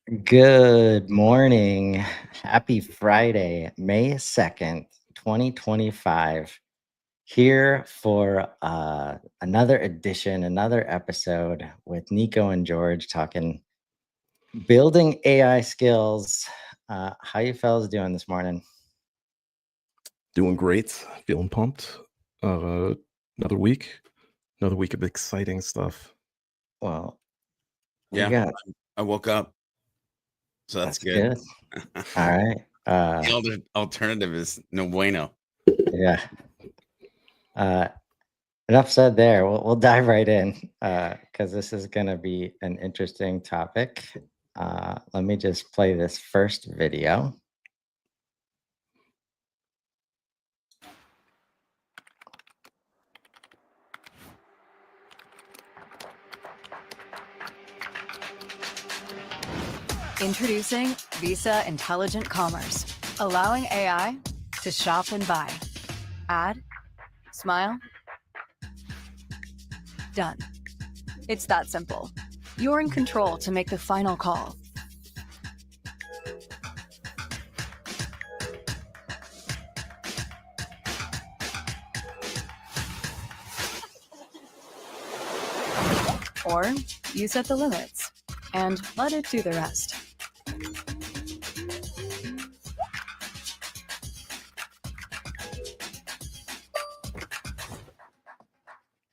Good morning. Happy Friday, May 2nd, 2025. Here for another edition, another episode with Nico and George talking building AI skills. How you fellas doing this morning? Doing great. Feeling pumped. Another week of exciting stuff. Well, Yeah, I woke up, so that's good. All right. The alternative is no bueno. Yeah. Enough said there. We'll dive right in because this is going to be an interesting topic. Let me just play this first video. Introducing Visa Intelligent Commerce, allowing AI to shop and buy. Add, smile, done. It's that simple. You're in control to make the final call. Or you set the limits and let it do the rest.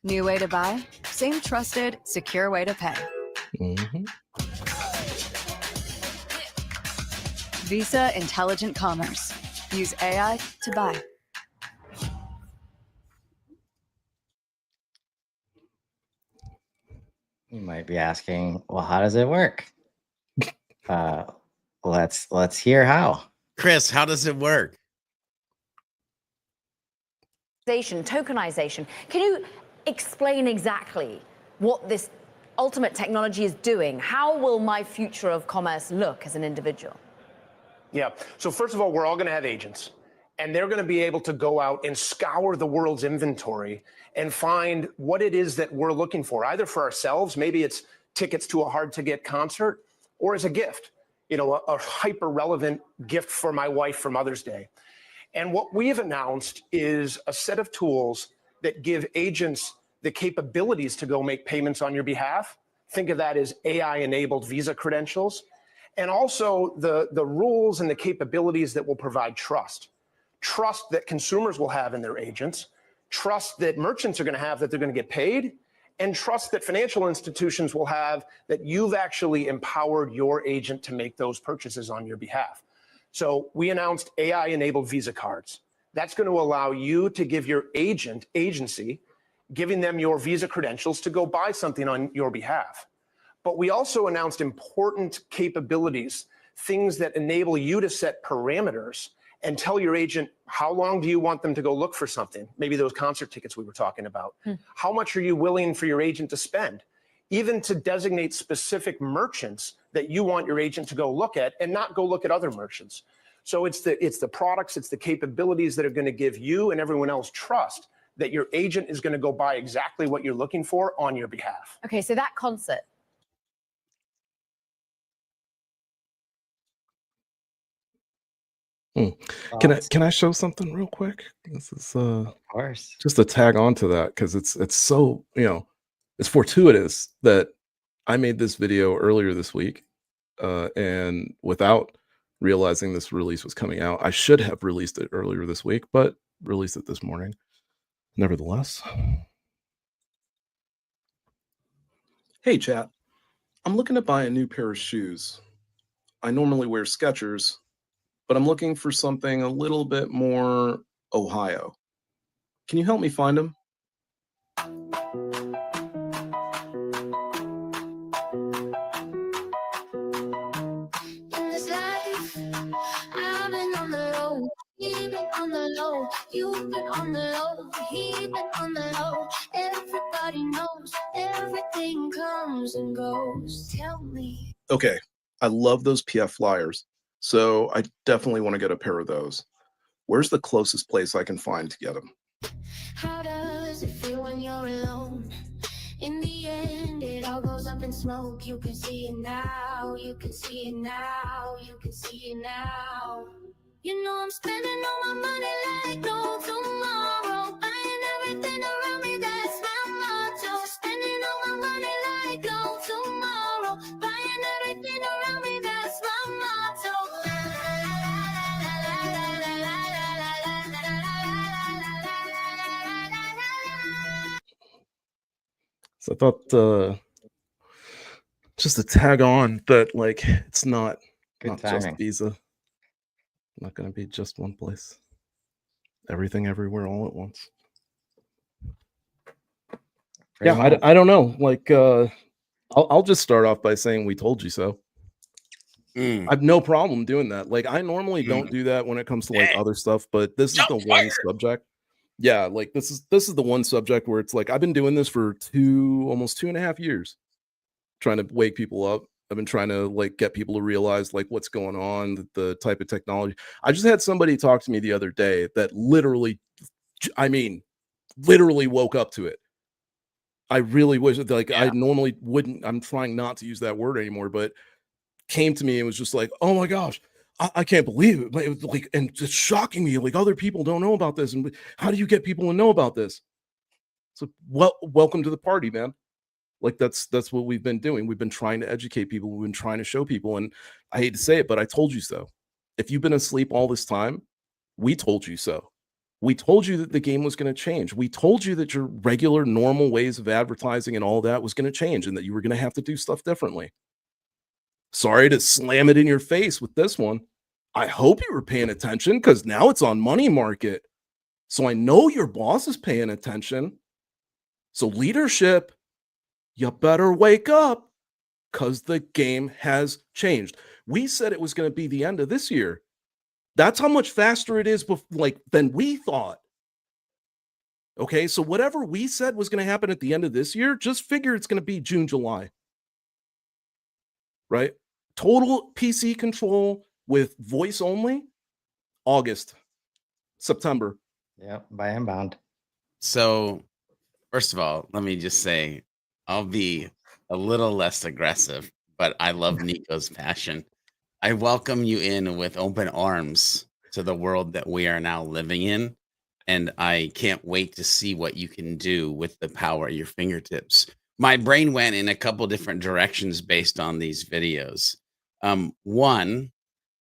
New way to buy, same trusted, secure way to pay. Visa Intelligent Commerce. Use AI to buy. You might be asking, well, how does it work? Let's hear how. Chris, how does it work? Tokenization. Can you explain exactly what this ultimate technology is doing? How will my future of commerce look as an individual? Yeah. So first of all, we're all going to have agents, and they're going to be able to go out and scour the world's inventory and find what it is that we're looking for, either for ourselves, maybe it's tickets to a hard-to-get concert, or as a gift, a hyper-relevant gift for my wife for Mother's Day. And what we have announced is a set of tools that give agents the capabilities to go make payments on your behalf. Think of that as AI-enabled Visa credentials. And also the rules and the capabilities that will provide trust. Trust that consumers will have in their agents, trust that merchants are going to have that they're going to get paid, and trust that financial institutions will have that you've actually empowered your agent to make those purchases on your behalf. So we announced AI-enabled Visa cards. That's going to allow you to give your agency, giving them your Visa credentials to go buy something on your behalf. But we also announced important capabilities, things that enable you to set parameters and tell your agent, how long do you want them to go look for something? Maybe those concert tickets we were talking about. How much are you willing for your agent to spend? Even to designate specific merchants that you want your agent to go look at and not go look at other merchants. So it's the products, it's the capabilities that are going to give you and everyone else trust that your agent is going to go buy exactly what you're looking for on your behalf. Okay, so that concert. Can I show something real quick? This is Of course. just to tag on to that, because it's so it's fortuitous that I made this video earlier this week, and without realizing this release was coming out. I should have released it earlier this week, but released it this morning nevertheless. Hey chat, I'm looking to buy a new pair of shoes. I normally wear Skechers, but I'm looking for something a little bit more Ohio. Can you help me find them? You've been on the low, he's been on the low. Everybody knows everything comes and goes. Tell me. Okay, I love those PF flyers, so I definitely want to get a pair of those. Where's the closest place I can find to get them? How does it feel when you're alone In the end, it all goes up in smoke. You can see it now. You can see it now. You can see it now. You know I'm spending all my money like no tomorrow. Buying everything around me, that's my motto. Spending all my money like no tomorrow. Buying everything around me, that's my motto. So I thought just to tag on that, like, it's not just timing. Visa. Not going to be just one place. Everything, everywhere, all at once. Pretty Yeah, much. I don't know. Like, I'll just start off by saying we told you so. I have no problem doing that. Like, I normally don't do that when it comes to like other stuff, but this is the one subject. Yeah, like this is the one subject where it's like I've been doing this for almost 2.5 years, trying to wake people up. I've been trying to like get people to realize like what's going on, the type of technology. I just had somebody talk to me the other day that literally woke up to it. I really wish like I normally wouldn't. I'm trying not to use that word anymore, but came to me and was just like, "Oh my gosh, I can't believe it!" It was like, and just shocking me. Like other people don't know about this, and how do you get people to know about this? So, welcome to the party, man. Like that's what we've been doing. We've been trying to educate people. We've been trying to show people. And I hate to say it, but I told you so. If you've been asleep all this time, we told you so. We told you that the game was going to change. We told you that your regular, normal ways of advertising and all that was going to change and that you were going to have to do stuff differently. Sorry to slam it in your face with this one. I hope you were paying attention because now it's on money market. So I know your boss is paying attention. So leadership, you better wake up because the game has changed. We said it was going to be the end of this year. That's how much faster it is than we thought. Okay, so whatever we said was going to happen at the end of this year, just figure it's going to be June, July. Right? Total PC control with voice only, August, September. Yep, by inbound. So, first of all, let me just say, I'll be a little less aggressive, but I love Nico's passion. I welcome you in with open arms to the world that we are now living in. And I can't wait to see what you can do with the power at your fingertips. My brain went in a couple different directions based on these videos. One,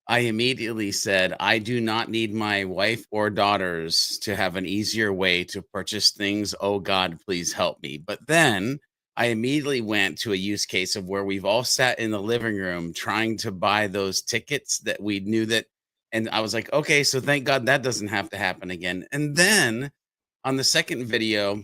I immediately said, I do not need my wife or daughters to have an easier way to purchase things. Oh God, please help me. But then I immediately went to a use case of where we've all sat in the living room trying to buy those tickets that we knew that. And I was like, okay, so thank God that doesn't have to happen again. And then on the second video,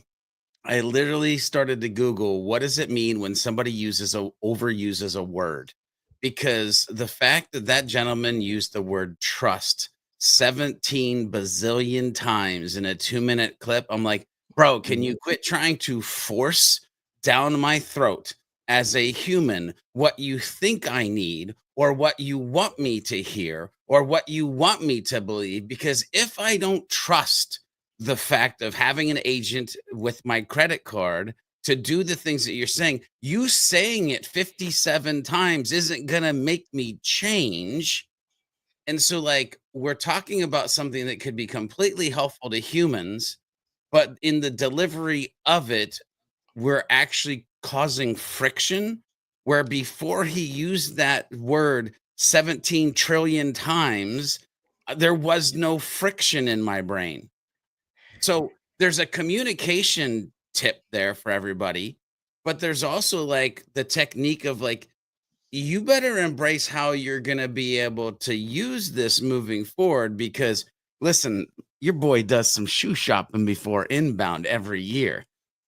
I literally started to Google, what does it mean when somebody overuses a word? Because the fact that that gentleman used the word trust 17 bazillion times in a 2-minute clip, I'm like, bro, can you quit trying to force down my throat as a human what you think I need or what you want me to hear or what you want me to believe? Because if I don't trust the fact of having an agent with my credit card to do the things that you're saying, you saying it 57 times isn't going to make me change. And so, like, we're talking about something that could be completely helpful to humans, but in the delivery of it, we're actually causing friction where before he used that word 17 trillion times, there was no friction in my brain. So there's a communication tip there for everybody, but there's also like the technique of like, you better embrace how you're going to be able to use this moving forward because listen, your boy does some shoe shopping before inbound every year.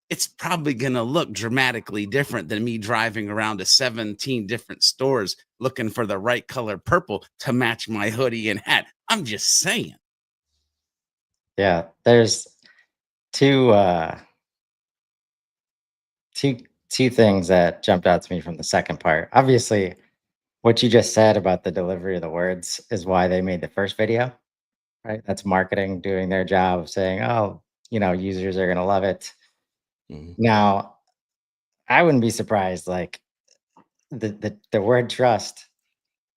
It's probably going to look dramatically different than me driving around to 17 different stores looking for the right color purple to match my hoodie and hat. I'm just saying. Yeah, there's two things that jumped out to me from the second part. Obviously, what you just said about the delivery of the words is why they made the first video, right? That's marketing doing their job of saying, oh, users are going to love it. Now, I wouldn't be surprised. Like the word trust,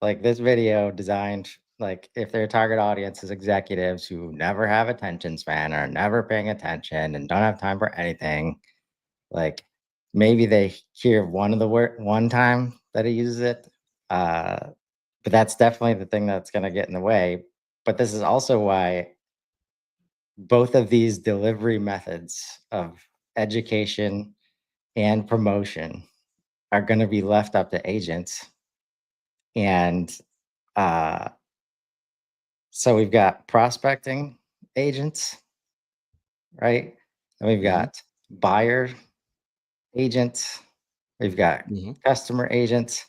like this video designed, like if their target audience is executives who never have attention span, are never paying attention and don't have time for anything, like maybe they hear one of the word one time that he uses it. But that's definitely the thing that's going to get in the way. But this is also why both of these delivery methods of education and promotion are going to be left up to agents. And so we've got prospecting agents, right? And we've got buyer agents, we've got customer agents.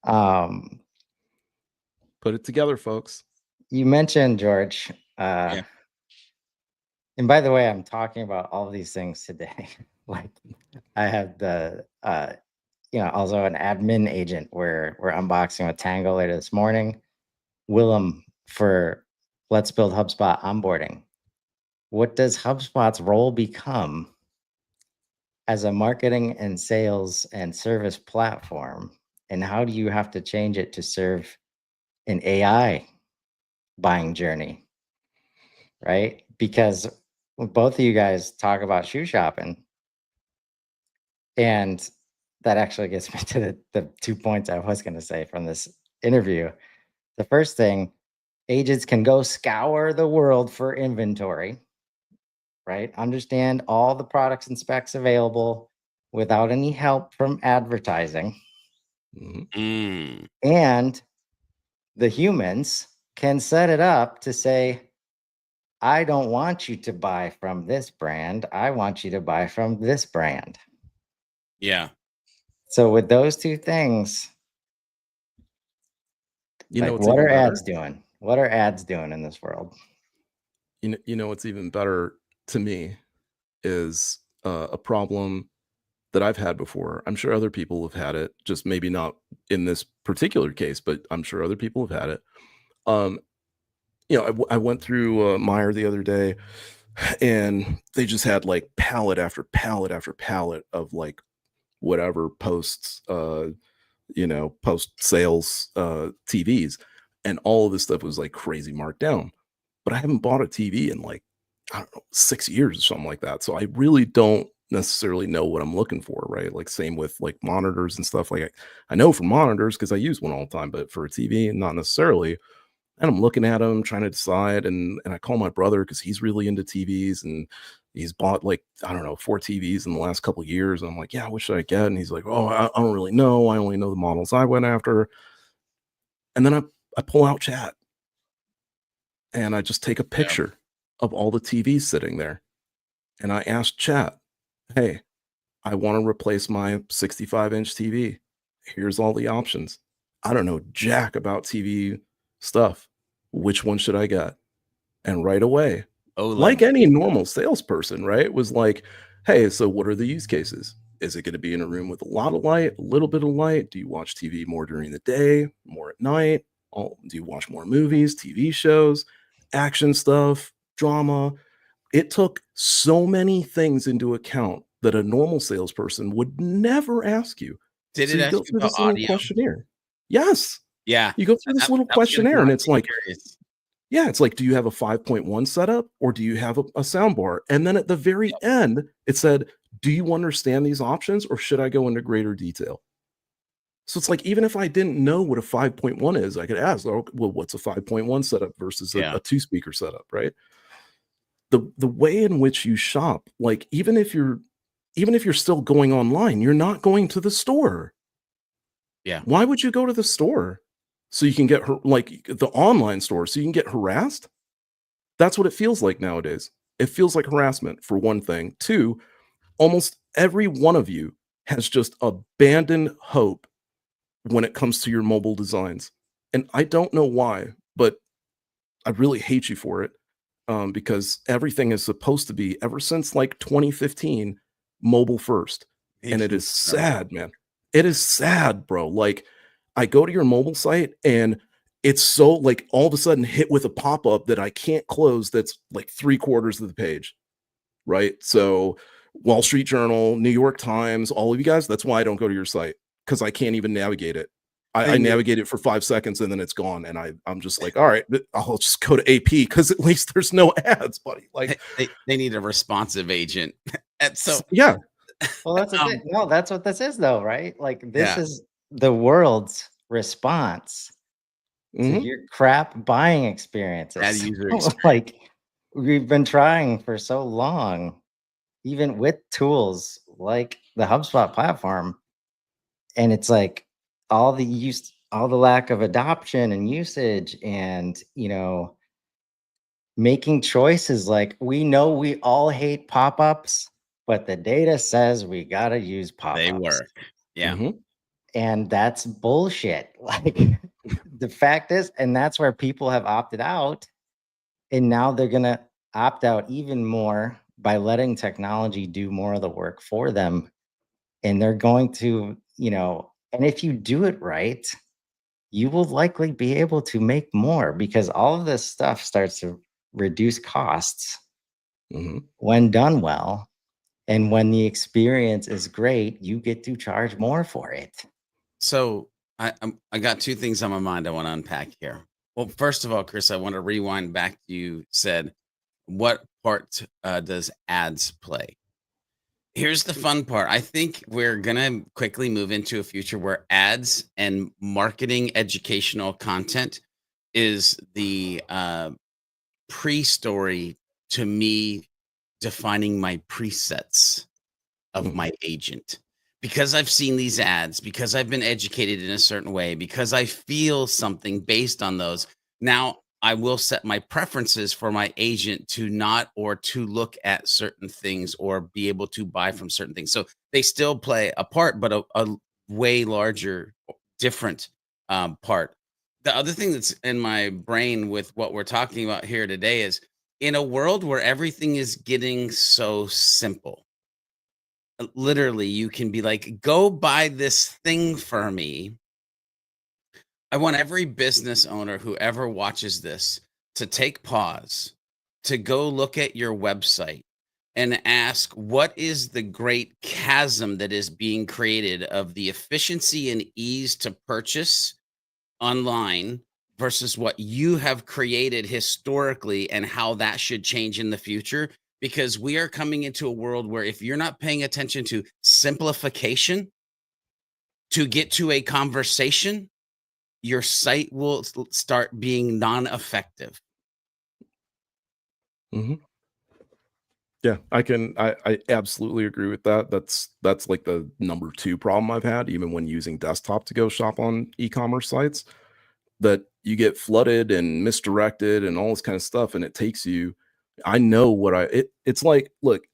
Put it together, folks. You mentioned, George, Yeah. and by the way, I'm talking about all of these things today. Like I have the also an admin agent where we're unboxing with Tango later this morning. Willem for Let's Build HubSpot onboarding. What does HubSpot's role become as a marketing and sales and service platform? And how do you have to change it to serve an AI buying journey? Right? Because both of you guys talk about shoe shopping. And that actually gets me to the 2 points I was going to say from this interview. The first thing, agents can go scour the world for inventory, right? Understand all the products and specs available without any help from advertising. And the humans can set it up to say, I don't want you to buy from this brand. I want you to buy from this brand. Yeah. So with those two things, what are ads doing? What are ads doing in this world? You know what's even better to me is a problem that I've had before. I'm sure other people have had it, just maybe not in this particular case, but I'm sure other people have had it. I went through Meyer the other day, and they just had like pallet after pallet after pallet of like whatever post sales TVs, and all of this stuff was like crazy marked down. But I haven't bought a TV in like, I don't know, 6 years or something like that. So I really don't necessarily know what I'm looking for, right? Like same with like monitors and stuff. Like I know for monitors because I use one all the time, but for a TV, not necessarily. And I'm looking at them, trying to decide, and I call my brother because he's really into TVs, and he's bought like, I don't know, 4 TVs in the last couple of years. And I'm like, yeah, what should I get? And he's like, oh, I don't really know. I only know the models I went after. And then I pull out chat, and I just take a picture of all the TVs sitting there. And I ask chat, hey, I want to replace my 65-inch TV. Here's all the options. I don't know jack about TV stuff. Which one should I get? And right away, like any normal salesperson, right, was like, hey, so what are the use cases? Is it going to be in a room with a lot of light, a little bit of light? Do you watch TV more during the day, more at night? Do you watch more movies, TV shows, action stuff, drama? It took so many things into account that a normal salesperson would never ask you. Did So it you ask go you through about this little audio? questionnaire. Yes. Yeah. You go through this little questionnaire, and it's like, curious. yeah, it's like, do you have a 5.1 setup or do you have a sound bar? And then at the very end, it said, do you understand these options or should I go into greater detail? So it's like, even if I didn't know what a 5.1 is, I could ask, well, what's a 5.1 setup versus a 2-speaker setup, right? The way in which you shop, like even if you're still going online, you're not going to the store. Yeah. Why would you go to the store? So you can get like the online store, so you can get harassed? That's what it feels like nowadays. It feels like harassment, for one thing. 2, almost every one of you has just abandoned hope when it comes to your mobile designs. And I don't know why, but I really hate you for it, because everything is supposed to be, ever since like 2015, mobile first. And it is sad, man. It is sad, bro. Like, I go to your mobile site and it's so like all of a sudden hit with a pop-up that I can't close that's like 3/4 of the page, right? So Wall Street Journal, New York Times, all of you guys. That's why I don't go to your site, because I can't even navigate it. I navigate it for 5 seconds and then it's gone. And I'm just like, all right, I'll just go to AP because at least there's no ads, buddy. Like They need a responsive agent. And so yeah. Well, that's the thing. No, that's what this is, though, right? Like, this Yeah. is the world's response to Mhm. your crap buying experiences. Bad user experience. Like, we've been trying for so long, even with tools like the HubSpot platform, and it's like all the lack of adoption and usage, and making choices. Like, we know we all hate pop-ups, but the data says we gotta use pop-ups. They work. Yeah. Mhm. And that's bullshit. Like, the fact is, and that's where people have opted out, and now they're gonna opt out even more by letting technology do more of the work for them. And they're going to, and if you do it right, you will likely be able to make more, because all of this stuff starts to reduce costs Mhm. when done well. And when the experience is great, you get to charge more for it. So I got two things on my mind I want to unpack here. Well, first of all, Chris, I want to rewind back to you said, what part does ads play? Here's the fun part. I think we're going to quickly move into a future where ads and marketing educational content is the pre-story to me defining my presets of Mhm. my agent. Because I've seen these ads, because I've been educated in a certain way, because I feel something based on those. Now I will set my preferences for my agent to not or to look at certain things or be able to buy from certain things. So they still play a part, but a way larger, different part. The other thing that's in my brain with what we're talking about here today is, in a world where everything is getting so simple, literally you can be like, go buy this thing for me. I want every business owner who ever watches this to take pause, to go look at your website and ask, what is the great chasm that is being created of the efficiency and ease to purchase online versus what you have created historically, and how that should change in the future? Because we are coming into a world where if you're not paying attention to simplification to get to a conversation, your site will start being non-effective. Mhm. Yeah, I absolutely agree with that. That's like the number 2 problem I've had, even when using desktop to go shop on e-commerce sites, that you get flooded and misdirected and all this kind of stuff, and it takes you. I know what it's like. Look,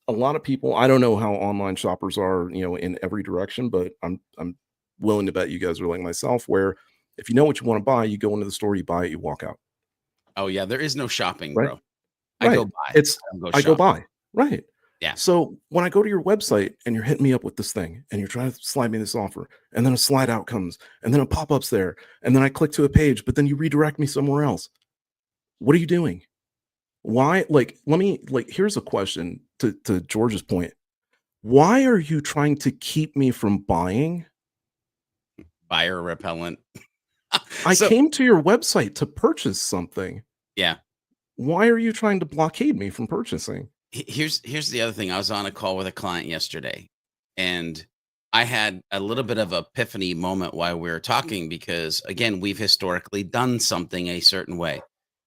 a lot of people, I don't know how online shoppers are, in every direction, but I'm willing to bet you guys are like myself, where if you know what you want to buy, you go into the store, you buy it, you walk out. Oh yeah, there is no shopping, Right? bro. I go Right. buy. It's I don't go I go shop. by. Right. Yeah. So when I go to your website and you're hitting me up with this thing and you're trying to slide me this offer, and then a slide out comes, and then a pop-up's there, and then I click to a page, but then you redirect me somewhere else. What are you doing? Why? Like, here's a question to George's point. Why are you trying to keep me from buying? Buyer repellent. I So came to your website to purchase something. yeah. Why are you trying to blockade me from purchasing? Here's the other thing. I was on a call with a client yesterday, and I had a little bit of epiphany moment while we were talking, because again, we've historically done something a certain way.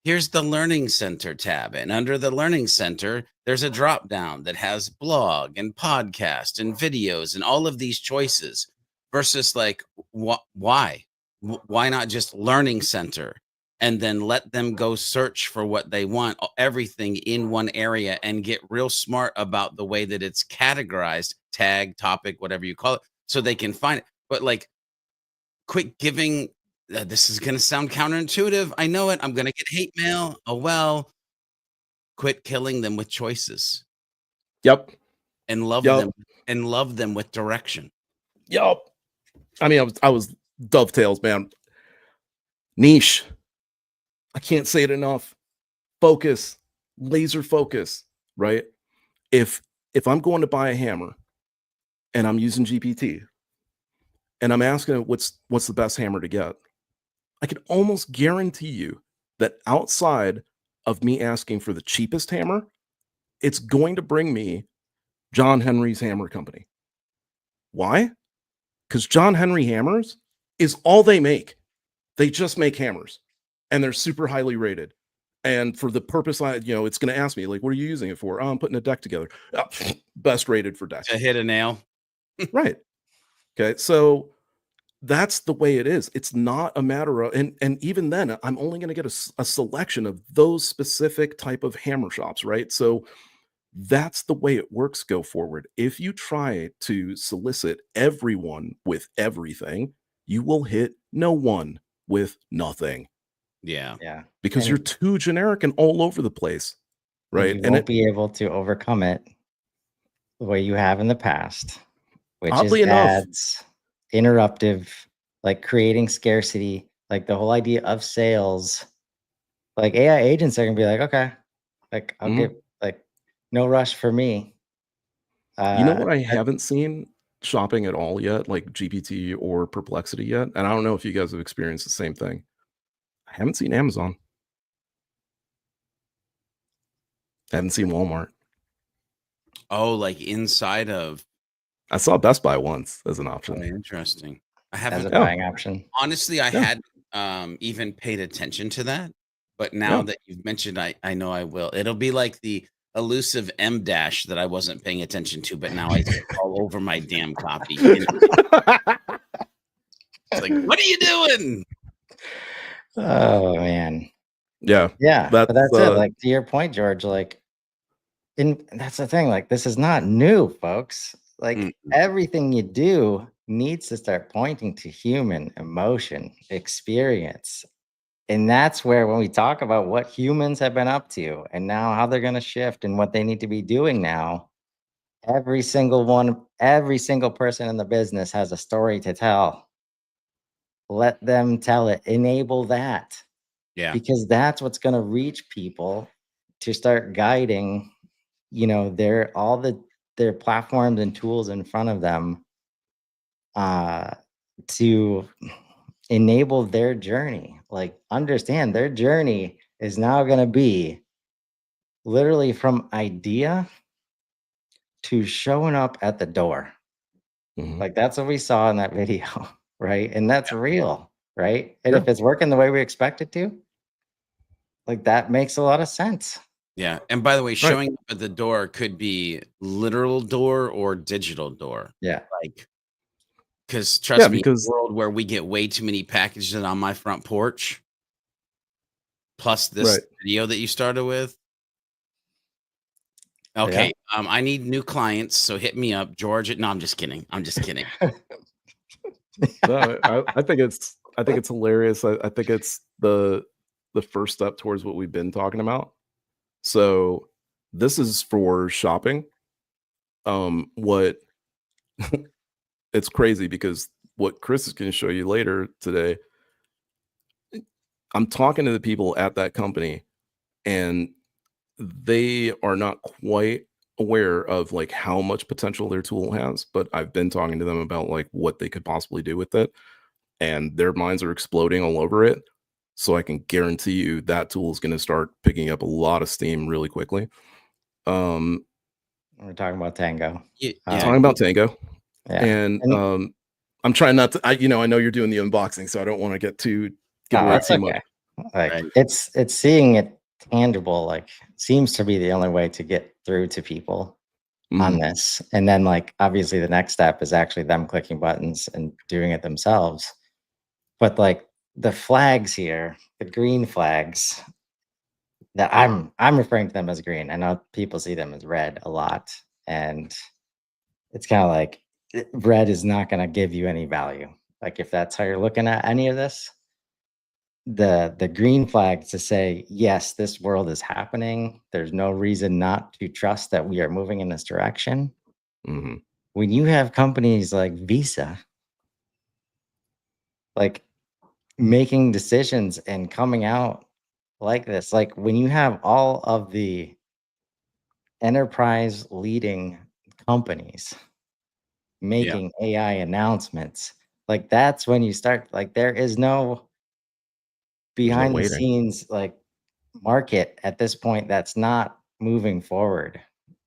Here's the Learning Center tab, and under the Learning Center, there's a drop down that has blog and podcast and videos and all of these choices, versus like, why? Why not just Learning Center? And then let them go search for what they want, everything in one area, and get real smart about the way that it's categorized, tag, topic, whatever you call it, so they can find it. But like, quit giving, this is going to sound counterintuitive. I know it. I'm going to get hate mail. Oh, well, quit killing them with choices, Yep. and love Yep. them, and love them with direction. Yep. I mean, I was dovetails, man. Niche. I can't say it enough. Focus, laser focus, right? If if I'm going to buy a hammer and I'm using GPT and I'm asking it what's the best hammer to get, I can almost guarantee you that outside of me asking for the cheapest hammer, it's going to bring me John Henry's Hammer Company. Why? Because John Henry Hammers is all they make. They just make hammers, and they're super highly rated. And for the purpose, it's going to ask me, like, what are you using it for? Oh, I'm putting a deck together. Best rated for decks. To hit a nail. Right. Okay. So that's the way it is. It's not a matter of, and even then, I'm only going to get a selection of those specific type of hammer shops, right? So that's the way it works go forward. If you try to solicit everyone with everything, you will hit no one with nothing Yeah. Yeah. because And you're too generic and all over the place, right? you And won't be able to overcome it the way you have in the past, which is Oddly enough- ads, interruptive, like creating scarcity, like the whole idea of sales. Like AI agents are gonna be like, okay, like I'll Mhm. get like no rush for me. you know what I haven't seen shopping at all yet, like GPT or Perplexity yet? And I don't know if you guys have experienced the same thing. I haven't seen Amazon. I haven't seen Walmart. Oh, like inside of. I saw Best Buy once as an Oh, option. interesting. I as haven't. a buying option. Honestly, I Yeah. hadn't even paid attention to that. But now Yeah. that you've mentioned, I know I will. It'll be like the elusive M dash that I wasn't paying attention to, but now I see all over my damn copy. You know? It's like, what are you doing? Oh man. Yeah. Yeah, That's, but that's it. Like to your point, George, like and that's the thing, like this is not new, folks. Like Mm-mm. everything you do needs to start pointing to human emotion, experience. And that's where when we talk about what humans have been up to and now how they're going to shift and what they need to be doing now, every single person in the business has a story to tell. Let them tell it, enable that. Yeah. Because that's what's going to reach people to start guiding, their platforms and tools in front of them to enable their journey. Like understand their journey is now going to be literally from idea to showing up at the door. Mhm. Like that's what we saw in that video, right? And that's real, right? And Yeah. if it's working the way we expect it to, like that makes a lot of sense. Yeah. And by the way, showing up at the door could be literal door or digital door. Yeah. Like, because trust me, because- in a world where we get way too many packages on my front porch, plus this video that you started with. Okay. I need new clients, so hit me up, George. No, I'm just kidding. I'm just kidding. No, I think it's hilarious. I think it's the first step towards what we've been talking about. So this is for shopping. What it's crazy because what Chris is going to show you later today, I'm talking to the people at that company and they are not quite aware of like how much potential their tool has, but I've been talking to them about like what they could possibly do with it, and their minds are exploding all over it. So I can guarantee you that tool is going to start picking up a lot of steam really quickly. We're talking about Tango. Talking about Tango. Yeah. And I'm trying not to, I know you're doing the unboxing, so I don't want to give away that's too okay. much. Like it's seeing it tangible, like seems to be the only way to get through to people on this. And then like obviously the next step is actually them clicking buttons and doing it themselves. But like the flags here, the green flags that I'm referring to them as green. I know people see them as red a lot. And it's kind of like red is not going to give you any value. Like if that's how you're looking at any of this, the green flag to say, yes, this world is happening. There's no reason not to trust that we are moving in this direction. When you have companies like Visa, like making decisions and coming out like this, like when you have all of the enterprise leading companies making AI announcements. Like that's when you start, like there is no behind the waiting. scenes like market at this point that's not moving forward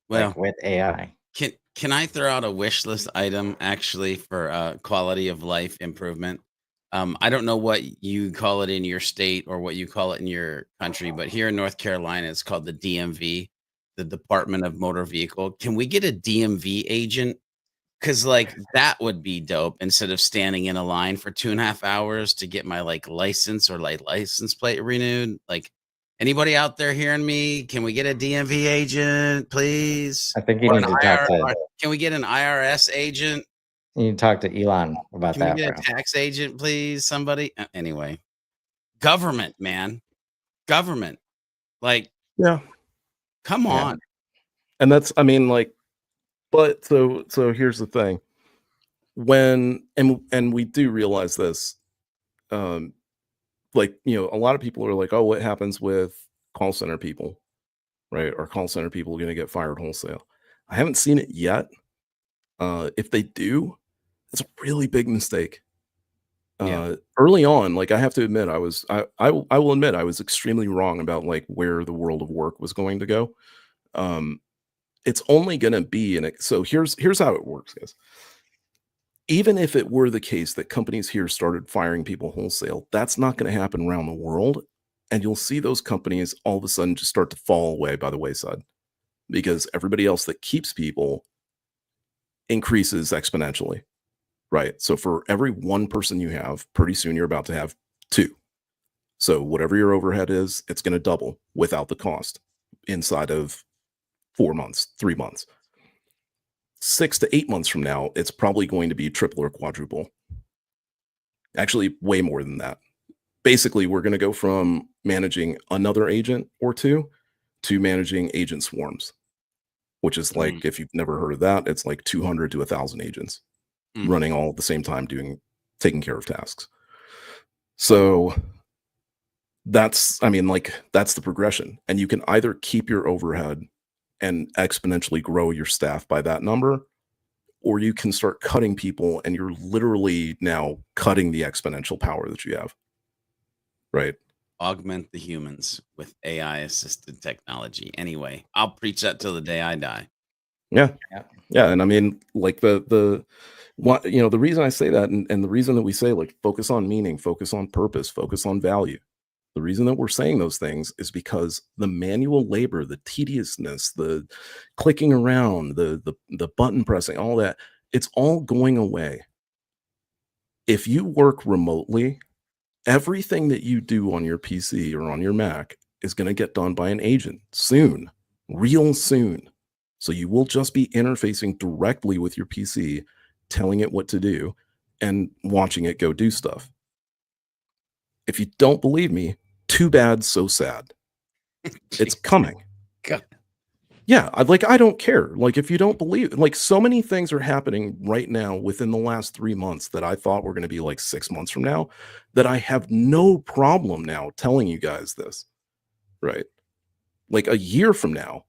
Well, like with AI. can I throw out a wish list item actually for quality of life improvement? I don't know what you call it in your state or what you call it in your country, but here in North Carolina, it's called the DMV, the Department of Motor Vehicle. Can we get a DMV agent? Because like that would be dope instead of standing in a line for 2.5 hours to get my like license or like license plate renewed. Like anybody out there hearing me? Can we get a DMV agent, please? I think you Or an need to talk IR, to can we get an IRS agent? you need to talk to Elon about Can we that, get bro. a tax agent, please? Somebody. Anyway, government, man, government. Like, Yeah. come Yeah. on. And that's, I mean, like, but so here's the thing. When and we do realize this, like, you know, a lot of people are like, oh, what happens with call center people, right? Are call center people going to get fired wholesale? I haven't seen it yet. If they do, it's a really big mistake. Yeah. Early on, like I have to admit, I will admit I was extremely wrong about like where the world of work was going to go. It's only going to be so here's how it works, guys. Even if it were the case that companies here started firing people wholesale, that's not going to happen around the world. And you'll see those companies all of a sudden just start to fall away by the wayside because everybody else that keeps people increases exponentially, right? So for every one person you have, pretty soon you're about to have two. So whatever your overhead is, it's going to double without the cost inside of 4 months, 3 months. 6 to 8 months from now, it's probably going to be triple or quadruple. Actually, way more than that. Basically, we're going to go from managing another agent or two to managing agent swarms, which is like, if you've never heard of that, it's like 200 to 1,000 agents running all at the same time, taking care of tasks. So that's, I mean, like, that's the progression. And you can either keep your overhead and exponentially grow your staff by that number, or you can start cutting people and you're literally now cutting the exponential power that you have. Right. Augment the humans with AI assisted technology. Anyway, I'll preach that till the day I die. Yeah. And I mean, like the what, you know, the reason I say that and the reason that we say like focus on meaning, focus on purpose, focus on value. The reason that we're saying those things is because the manual labor, the tediousness, the clicking around, the button pressing, all that, it's all going away. If you work remotely, everything that you do on your PC or on your Mac is going to get done by an agent soon, real soon. So you will just be interfacing directly with your PC, telling it what to do and watching it go do stuff. If you don't believe me, too bad, so sad. It's coming. God. Yeah, I don't care. Like, if you don't believe, like, so many things are happening right now within the last 3 months that I thought were going to be like 6 months from now, that I have no problem now telling you guys this, right? Like a year from now,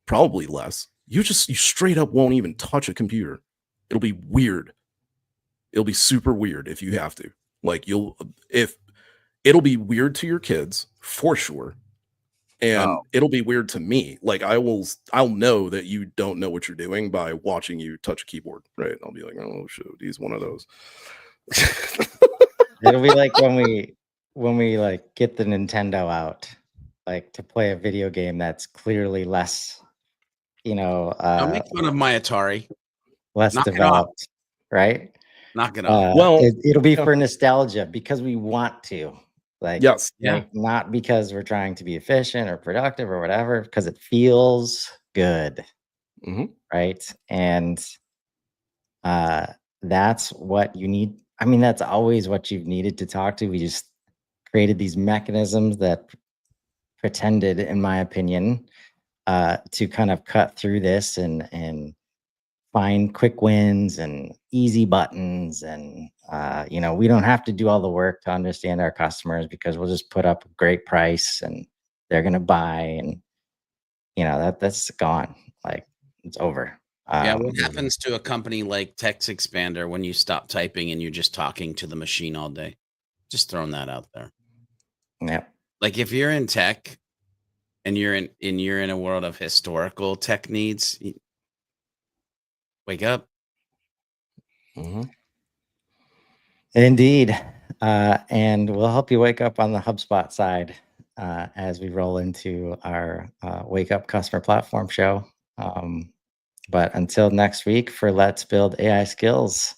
probably less, you straight up won't even touch a computer. It'll be weird. It'll be super weird if you have to. Like, it'll be weird to your kids for sure. And it'll be weird to me. Like, I'll know that you don't know what you're doing by watching you touch a keyboard, right? I'll be like, oh shoot, he's one of those. It'll be like when we like get the Nintendo out, like to play a video game that's clearly less, Don't make fun of my Atari. less Knock it off. developed, right? Knock it off. Well, it'll be for nostalgia because we want to. Like, yes, like, not because we're trying to be efficient or productive or whatever, because it feels good, right? And that's what you need. I mean, that's always what you've needed to talk to. We just created these mechanisms that pretended, in my opinion, to kind of cut through this and find quick wins and easy buttons. And, we don't have to do all the work to understand our customers because we'll just put up a great price and they're going to buy. And that's gone. Like, it's over. Yeah, what happens to a company like Text Expander when you stop typing and you're just talking to the machine all day? Just throwing that out there. Yeah. Like, if you're in tech and you're in a world of historical tech needs, wake up. Indeed. And we'll help you wake up on the HubSpot side as we roll into our Wake Up Customer Platform show. But until next week for Let's Build AI Skills,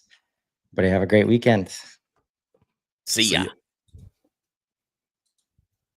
everybody have a great weekend. See ya.